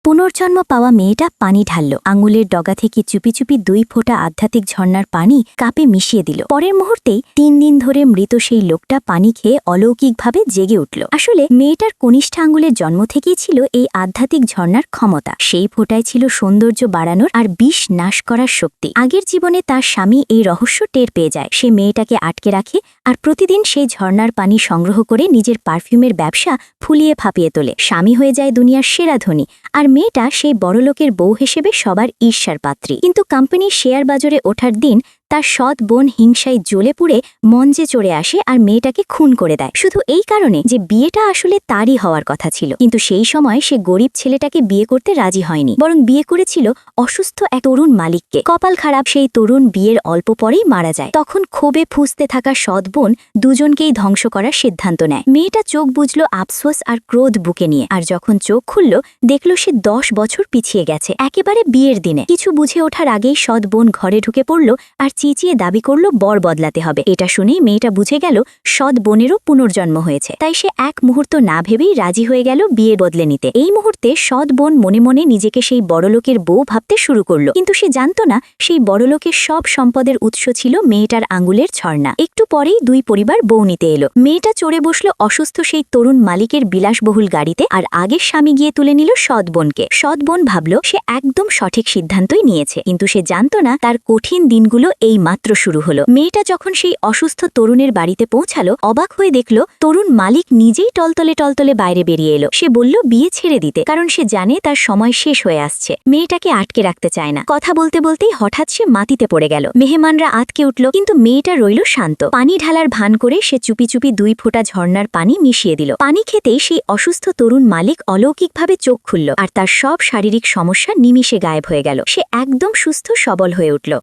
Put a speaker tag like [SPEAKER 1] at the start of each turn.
[SPEAKER 1] পুনর্জন্ম পাওয়া মেয়েটা পানি ঢালল, আঙুলের ডগা থেকে চুপি চুপি 2 ফোঁটা আধ্যাত্মিক ঝর্ণার পানি কাপে মিশিয়ে দিল। পরের মুহূর্তেই 3 দিন ধরে মৃত সেই লোকটা পানি খেয়ে অলৌকিকভাবে জেগে উঠল। আসলে মেয়েটার কনিষ্ঠ আঙুলের জন্ম থেকেই ছিল এই আধ্যাত্মিক ঝর্ণার ক্ষমতা। সেই ফোঁটায় ছিল সৌন্দর্য বাড়ানোর আর বিষ নাশ করার শক্তি। আগের জীবনে তার স্বামী এই রহস্য টের পেয়ে যায়। সে মেয়েটাকে আটকে রাখে আর প্রতিদিন সেই ঝর্ণার পানি সংগ্রহ করে নিজের পারফিউমের ব্যবসা ফুলিয়ে ফাঁপিয়ে তোলে। স্বামী হয়ে যায় দুনিয়ার সেরা ধনী, আর মেয়েটা সেই বড়লোকের বউ হিসেবে সবার ঈর্ষার পাত্রী। কিন্তু কোম্পানির শেয়ার বাজারে ওঠার দিন তার সৎ বোন হিংসায় জ্বলে পুড়ে মঞ্চে চড়ে আসে আর মেয়েটাকে খুন করে দেয়, শুধু এই কারণে যে বিয়েটা আসলে তারই হওয়ার কথা ছিল। কিন্তু সেই সময় সে গরিব ছেলেটাকে বিয়ে করতে রাজি হয়নি, বরং বিয়ে করেছিল অসুস্থ এক তরুণ মালিককে। কপাল খারাপ, সেই তরুণ বিয়ের অল্প পরেই মারা যায়। তখন ক্ষোভে ফুঁসতে থাকা সৎ বোন দুজনকেই ধ্বংস করার সিদ্ধান্ত নেয়। মেয়েটা চোখ বুঝল আফসোস আর ক্রোধ বুকে নিয়ে, আর যখন চোখ খুলল দেখল সে 10 বছর পিছিয়ে গেছে, একেবারে বিয়ের দিনে। কিছু বুঝে ওঠার আগেই সৎ বোন ঘরে ঢুকে পড়ল আর চিচিয়ে দাবি করল বর বদলাতে হবে। এটা শুনেই মেয়েটা বুঝে গেল সৎ বোনেরও পুনর্জন্ম হয়েছে, তাই সে এক মুহূর্ত না ভেবেই রাজি হয়ে গেল বিয়ে বদলে নিতে। এই মুহূর্তে সৎ বোন মনে মনে নিজেকে সেই বড়লোকের বউ ভাবতে শুরু করল, কিন্তু সে জানত না সেই বড়লোকের সব সম্পদের উৎস ছিল মেয়েটার আঙুলের ঝর্ণা। একটু পরেই 2 পরিবার বউ নিতে এলো। মেয়েটা চড়ে বসল অসুস্থ সেই তরুণ মালিকের বিলাসবহুল গাড়িতে, আর আগের স্বামী গিয়ে তুলে নিল সৎ বোনকে। সৎ বোন ভাবল সে একদম সঠিক সিদ্ধান্তই নিয়েছে, কিন্তু সে জানত না তার কঠিন দিনগুলো এই মাত্র শুরু হলো। মেয়েটা যখন সেই অসুস্থ তরুণের বাড়িতে পৌঁছালো, অবাক হয়ে দেখল তরুণ মালিক নিজেই টলতলে টলতলে বাইরে বেরিয়ে এলো। সে বলল বিয়ে ছেড়ে দিতে, কারণ সে জানে তার সময় শেষ হয়ে আসছে। মেয়েটাকে আটকে রাখতে চায় না। কথা বলতে বলতেই হঠাৎ সে মাটিতে পড়ে গেল। মেহমানরা আতকে উঠল, কিন্তু মেয়েটা রইল শান্ত। পানি ঢালার ভান করে সে চুপি চুপি 2 ফোঁটা ঝর্ণার পানি মিশিয়ে দিল। পানি খেতেই সেই অসুস্থ তরুণ মালিক অলৌকিকভাবে চোখ খুলল, আর তার সব শারীরিক সমস্যা নিমিষে গায়েব হয়ে গেল। সে একদম সুস্থ সবল হয়ে উঠল।